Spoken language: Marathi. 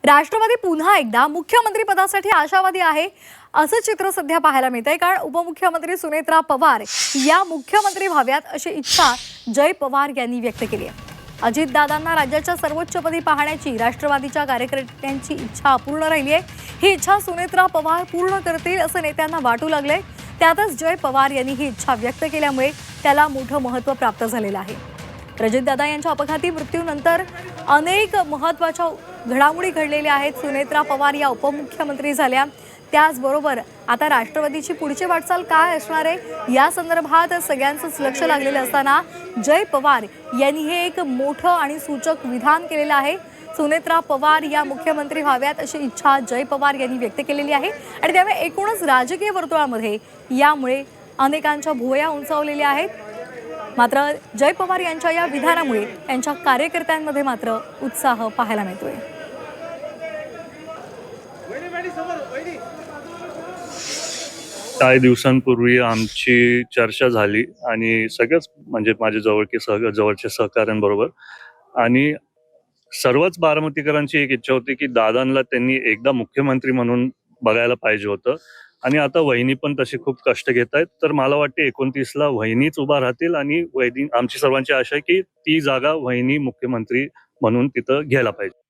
राष्ट्रवादी पुन्हा एकदा मुख्यमंत्री पदासाठी आशावादी आहे असं चित्र सध्या पाहायला मिळतंय। कारण उपमुख्यमंत्री सुनेत्रा पवार या मुख्यमंत्री व्हाव्यात अशी इच्छा जय पवार यांनी व्यक्त केली आहे। अजितदादांना राज्याच्या सर्वोच्चपदी पाहण्याची राष्ट्रवादीच्या कार्यकर्त्यांची इच्छा अपूर्ण राहिली आहे। ही इच्छा सुनेत्रा पवार पूर्ण करतील असं नेत्यांना वाटू लागलंय। त्यातच जय पवार यांनी ही इच्छा व्यक्त केल्यामुळे त्याला मोठं महत्त्व प्राप्त झालेलं आहे। अजितदादा यांच्या अपघाती मृत्यूनंतर अनेक महत्त्वाच्या घडामोडी घडलेल्या आहेत। सुनेत्रा पवार या उपमुख्यमंत्री झाल्या। त्याचबरोबर आता राष्ट्रवादीची पुढची वाटचाल काय असणार आहे या संदर्भात सगळ्यांचंच लक्ष लागलेलं असताना जय पवार यांनी हे एक मोठं आणि सूचक विधान केलेलं आहे। सुनेत्रा पवार या मुख्यमंत्री व्हाव्यात अशी इच्छा जय पवार यांनी व्यक्त केलेली आहे आणि त्यामुळे एकूणच राजकीय वर्तुळामध्ये यामुळे अनेकांच्या भुवया उंचावलेल्या आहेत। मात्र जय पवार यांच्या या विधानामुळे त्यांच्या कार्यकर्त्यांमध्ये मात्र उत्साह पाहायला मिळतोय। काही दिवसांपूर्वी आमची चर्चा झाली आणि सगळ्याच म्हणजे माझे जवळचे सहकाऱ्यांबरोबर आणि सर्वच बारामतीकरांची एक इच्छा होती की दादांना त्यांनी एकदा मुख्यमंत्री म्हणून बघायला पाहिजे होतं। आणि आता वहिनी पण तसे खूप कष्ट घेत आहेत। तर मला वाटते 29ला वहिनीच उभा राहतील आणि वहिनी आमची सर्वांची आशा आहे की ती जागा वहिनी मुख्यमंत्री म्हणून तिथं घ्यायला पाहिजे।